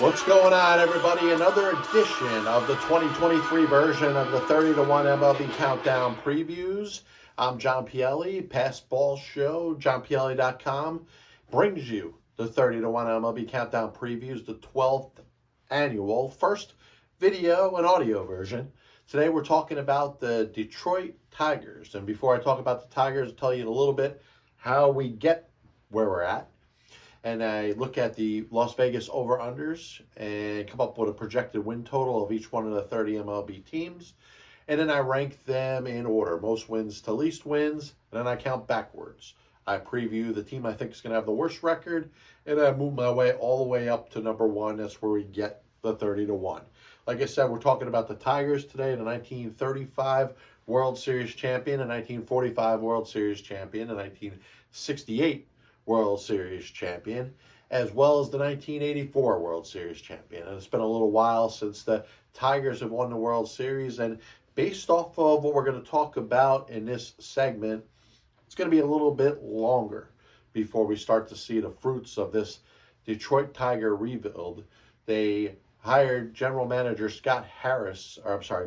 What's going on, everybody? Another edition of the 2023 version of the 30 to 1 MLB Countdown Previews. I'm John Pielli, Past Ball Show. JohnPielli.com brings you the 30 to 1 MLB Countdown Previews, the 12th annual, first video and audio version. Today we're talking about the Detroit Tigers. And before I talk about the Tigers, I'll tell you a little bit how we get where we're at. And I look at the Las Vegas over-unders and come up with a projected win total of each one of the 30 MLB teams. And then I rank them in order, most wins to least wins, and then I count backwards. I preview the team I think is going to have the worst record, and I move my way all the way up to number one. That's where we get the 30 to 1. Like I said, we're talking about the Tigers today, the 1935 World Series champion, the 1945 World Series champion, the 1968 World Series champion, as well as the 1984 World Series champion. And it's been a little while since the Tigers have won the World Series, and based off of what we're going to talk about in this segment, it's going to be a little bit longer before we start to see the fruits of this Detroit Tiger rebuild. They hired general manager Scott Harris,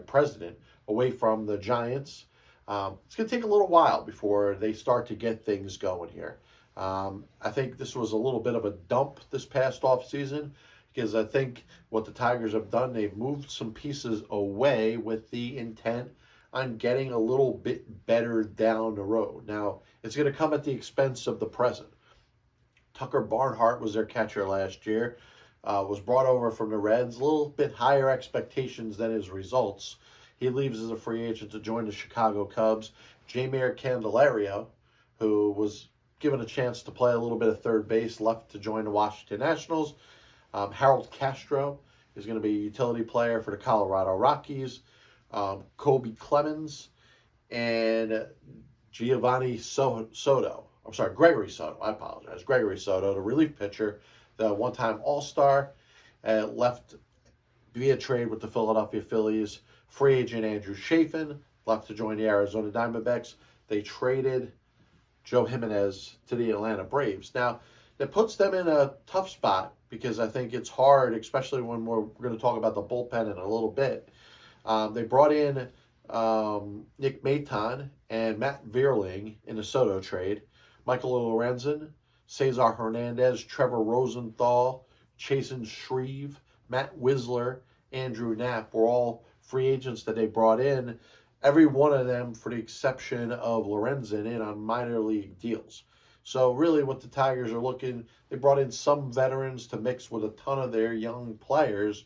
president, away from the Giants. It's going to take a little while before they start to get things going here. I think this was a little bit of a dump this past offseason because I think what the Tigers have done, they've moved some pieces away with the intent on getting a little bit better down the road. Now, it's going to come at the expense of the present. Tucker Barnhart was their catcher last year, was brought over from the Reds, a little bit higher expectations than his results. He leaves as a free agent to join the Chicago Cubs. Jeimer Candelario, who was given a chance to play a little bit of third base, left to join the Washington Nationals. Harold Castro is going to be a utility player for the Colorado Rockies. Kobe Clemens and Gregory Soto, I apologize. Gregory Soto, the relief pitcher, the one-time All-Star, left via trade with the Philadelphia Phillies. Free agent Andrew Chafin left to join the Arizona Diamondbacks. They traded Joe Jimenez to the Atlanta Braves. Now, that puts them in a tough spot because I think it's hard, especially when we're going to talk about the bullpen in a little bit. They brought in Nick Maton and Matt Vierling in the Soto trade. Michael Lorenzen, Cesar Hernandez, Trevor Rosenthal, Chasen Shreve, Matt Wisler, Andrew Knapp were all free agents that they brought in. Every one of them, for the exception of Lorenzen, in on minor league deals. So really what the Tigers are looking, they brought in some veterans to mix with a ton of their young players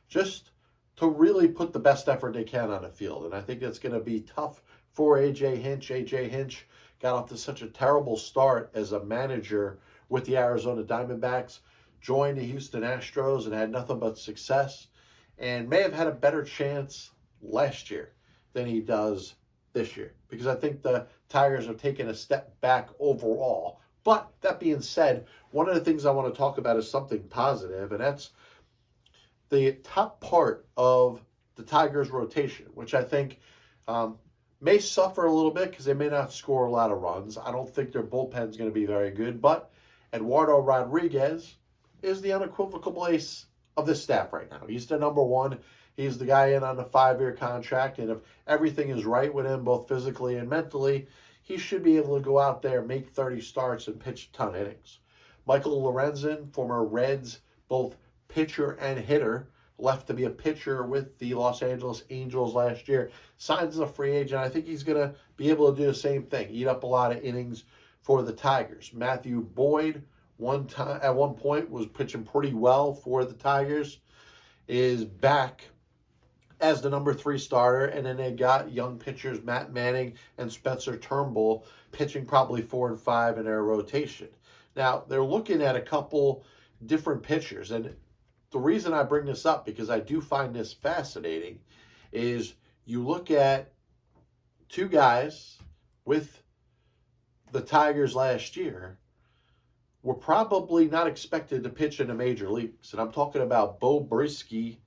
just to really put the best effort they can on the field. And I think that's going to be tough for A.J. Hinch. A.J. Hinch got off to such a terrible start as a manager with the Arizona Diamondbacks, joined the Houston Astros and had nothing but success, and may have had a better chance last year than he does this year, because I think the Tigers have taken a step back overall. But that being said, one of the things I want to talk about is something positive, and that's the top part of the Tigers rotation, which I think may suffer a little bit because they may not score a lot of runs. I don't think their bullpen is going to be very good, but Eduardo Rodriguez is the unequivocal ace of this staff right now. He's the number one. He's the guy in on a 5-year contract, and if everything is right with him, both physically and mentally, he should be able to go out there, make 30 starts, and pitch a ton of innings. Michael Lorenzen, former Reds, both pitcher and hitter, left to be a pitcher with the Los Angeles Angels last year, signs as a free agent. I think he's going to be able to do the same thing, eat up a lot of innings for the Tigers. Matthew Boyd, at one point, was pitching pretty well for the Tigers, is back as the number 3 starter, and then they got young pitchers Matt Manning and Spencer Turnbull pitching probably 4 and 5 in their rotation. Now, they're looking at a couple different pitchers, and the reason I bring this up, because I do find this fascinating, is you look at 2 guys with the Tigers last year were probably not expected to pitch in the major leagues, and I'm talking about Bo Brisky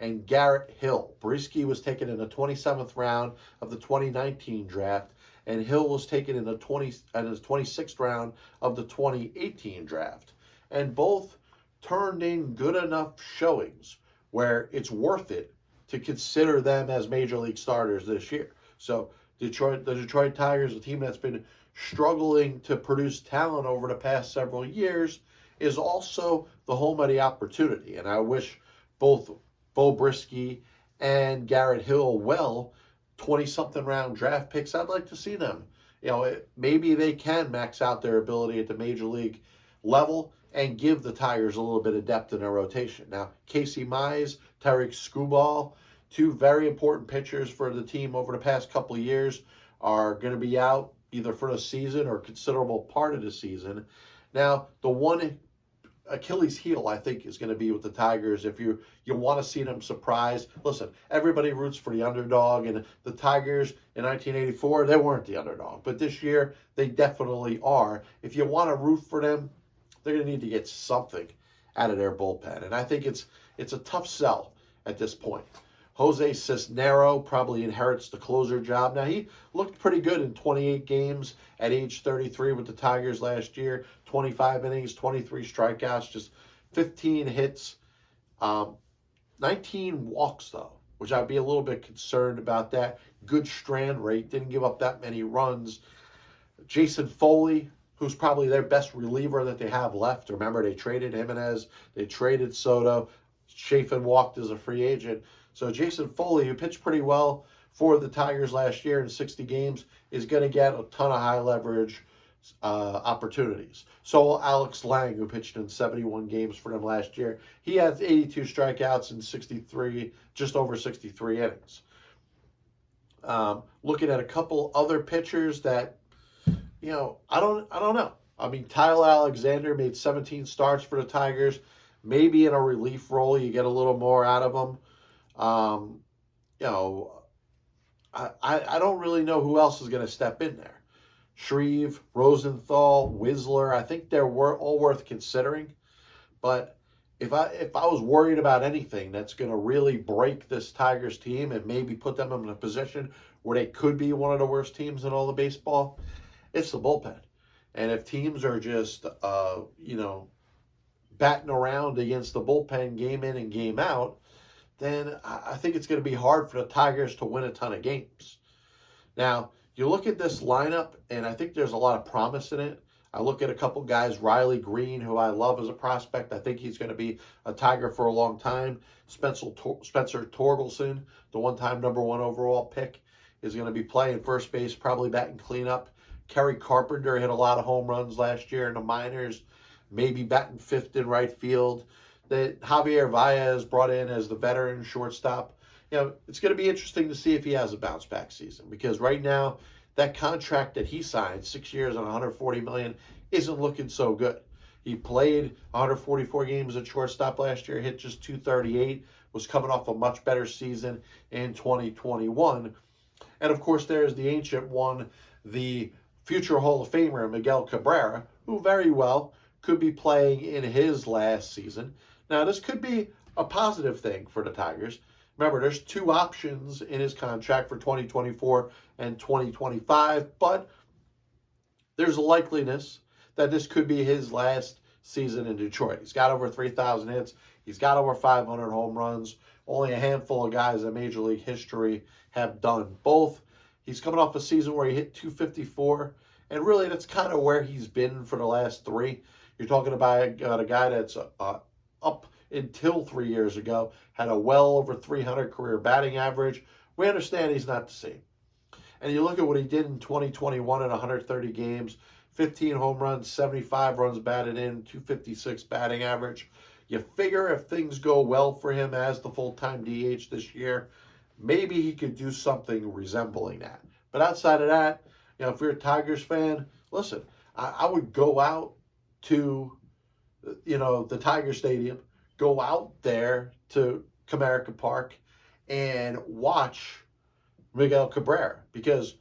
and Garrett Hill. Brisky was taken in the 27th round of the 2019 draft, and Hill was taken in the 26th round of the 2018 draft. And both turned in good enough showings where it's worth it to consider them as major league starters this year. So the Detroit Tigers, a team that's been struggling to produce talent over the past several years, is also the home of the opportunity. And I wish both Bo Brisky and Garrett Hill well, 20-something round draft picks. I'd like to see them. Maybe they can max out their ability at the major league level and give the Tigers a little bit of depth in their rotation. Now, Casey Mize, Tarik Skubal, two very important pitchers for the team over the past couple of years, are going to be out either for the season or a considerable part of the season. Now, the one Achilles heel, I think, is going to be with the Tigers. If you want to see them surprise, listen, everybody roots for the underdog, and the Tigers in 1984, they weren't the underdog. But this year, they definitely are. If you want to root for them, they're going to need to get something out of their bullpen. And I think it's a tough sell at this point. Jose Cisnero probably inherits the closer job. Now, he looked pretty good in 28 games at age 33 with the Tigers last year. 25 innings, 23 strikeouts, just 15 hits. 19 walks, though, which I'd be a little bit concerned about that. Good strand rate, didn't give up that many runs. Jason Foley, who's probably their best reliever that they have left. Remember, they traded Jimenez, they traded Soto. Chafin walked as a free agent. So Jason Foley, who pitched pretty well for the Tigers last year in 60 games, is going to get a ton of high leverage opportunities. So will Alex Lang, who pitched in 71 games for them last year. He has 82 strikeouts in just over 63 innings. Looking at a couple other pitchers that, I don't know. I mean, Tyler Alexander made 17 starts for the Tigers. Maybe in a relief role, you get a little more out of him. I don't really know who else is going to step in there. Shreve, Rosenthal, Whistler, I think they're all worth considering. But if I was worried about anything that's going to really break this Tigers team and maybe put them in a position where they could be one of the worst teams in all of baseball, it's the bullpen. And if teams are just, batting around against the bullpen game in and game out, then I think it's going to be hard for the Tigers to win a ton of games. Now, you look at this lineup, and I think there's a lot of promise in it. I look at a couple guys, Riley Green, who I love as a prospect. I think he's going to be a Tiger for a long time. Spencer Torkelson, the one-time number 1 overall pick, is going to be playing first base, probably batting cleanup. Kerry Carpenter hit a lot of home runs last year in the minors, maybe batting 5th in right field. That Javier Baez brought in as the veteran shortstop. It's going to be interesting to see if he has a bounce back season, because right now that contract that he signed, 6 years and $140 million, isn't looking so good. He played 144 games at shortstop last year, hit just 238, was coming off a much better season in 2021. And of course, there's the ancient one, the future Hall of Famer Miguel Cabrera, who very well could be playing in his last season. Now, this could be a positive thing for the Tigers. Remember, there's 2 options in his contract for 2024 and 2025, but there's a likeliness that this could be his last season in Detroit. He's got over 3,000 hits. He's got over 500 home runs. Only a handful of guys in Major League history have done both. He's coming off a season where he hit 254, and really that's kind of where he's been for the last 3. You're talking about a guy that's up until 3 years ago, had a well over 300 career batting average. We understand he's not the same. And you look at what he did in 2021 in 130 games, 15 home runs, 75 runs batted in, 256 batting average. You figure if things go well for him as the full-time DH this year, maybe he could do something resembling that. But outside of that, if you're a Tigers fan, listen, I would go out to the Tiger Stadium, go out there to Comerica Park and watch Miguel Cabrera, because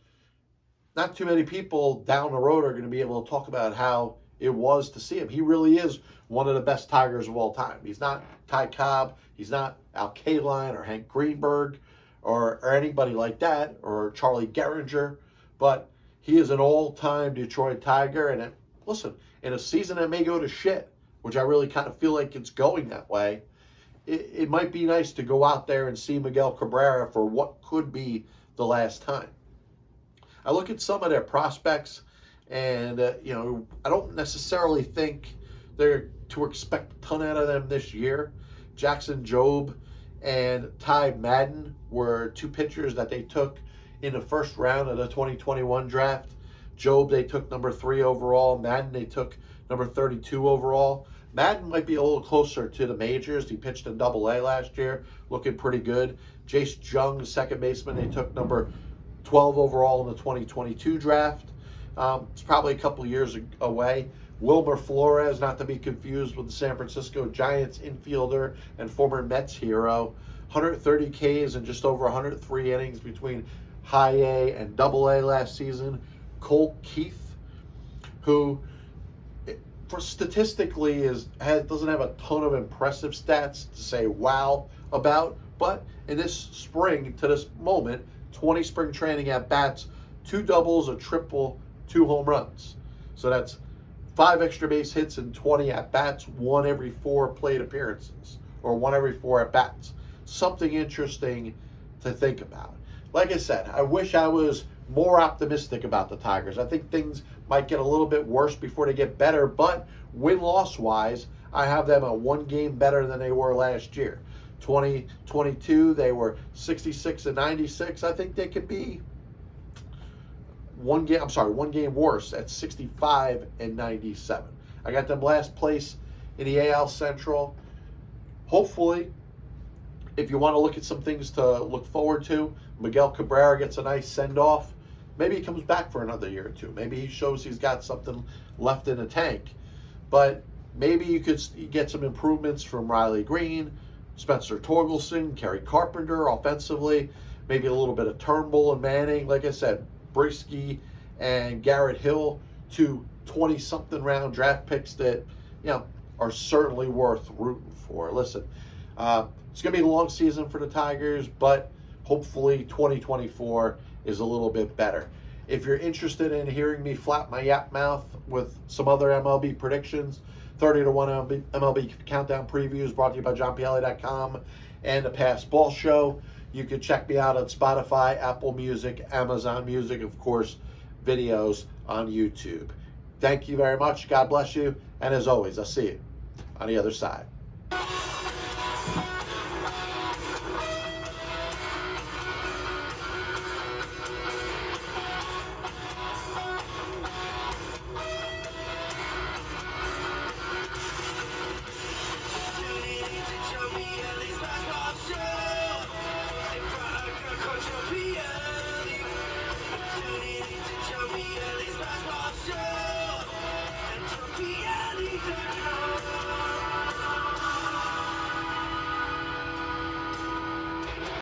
not too many people down the road are going to be able to talk about how it was to see him. He really is one of the best Tigers of all time. He's not Ty Cobb, he's not Al Kaline or Hank Greenberg or anybody like that, or Charlie Gehringer, but he is an all-time Detroit Tiger. And listen, in a season that may go to shit, which I really kind of feel like it's going that way, it might be nice to go out there and see Miguel Cabrera for what could be the last time. I look at some of their prospects, and I don't necessarily think they're to expect a ton out of them this year. Jackson Jobe and Ty Madden were two pitchers that they took in the first round of the 2021 draft. Jobe they took number 3 overall. Madden they took number 32 overall. Madden might be a little closer to the majors. He pitched in Double-A last year, looking pretty good. Jace Jung, second baseman, they took number 12 overall in the 2022 draft. It's probably a couple years away. Wilmer Flores, not to be confused with the San Francisco Giants infielder and former Mets hero. 130 Ks and just over 103 innings between High A and Double-A last season. Cole Keith, who statistically doesn't have a ton of impressive stats to say wow about, but in this spring to this moment, 20 spring training at bats, 2 doubles, a triple, 2 home runs. So that's 5 extra base hits and 20 at bats, 1 every 4 plate appearances, or 1 every 4 at bats. Something interesting to think about. Like I said, I wish I was more optimistic about the Tigers. I think things might get a little bit worse before they get better, but win-loss wise, I have them a 1 game better than they were last year. 2022, they were 66 and 96. I think they could be 1 game worse at 65 and 97. I got them last place in the AL Central. Hopefully, if you want to look at some things to look forward to, Miguel Cabrera gets a nice send-off. Maybe he comes back for another year or two. Maybe he shows he's got something left in the tank. But maybe you could get some improvements from Riley Green, Spencer Torkelson, Kerry Carpenter offensively, maybe a little bit of Turnbull and Manning. Like I said, Brisky and Garrett Hill, 2 20-something round draft picks that are certainly worth rooting for. Listen, it's going to be a long season for the Tigers, but hopefully 2024 is a little bit better. If you're interested in hearing me flap my yap mouth with some other MLB predictions, 30-1 MLB Countdown Previews brought to you by JohnPielli.com and the Past Ball Show. You can check me out on Spotify, Apple Music, Amazon Music, of course, videos on YouTube. Thank you very much. God bless you. And as always, I'll see you on the other side.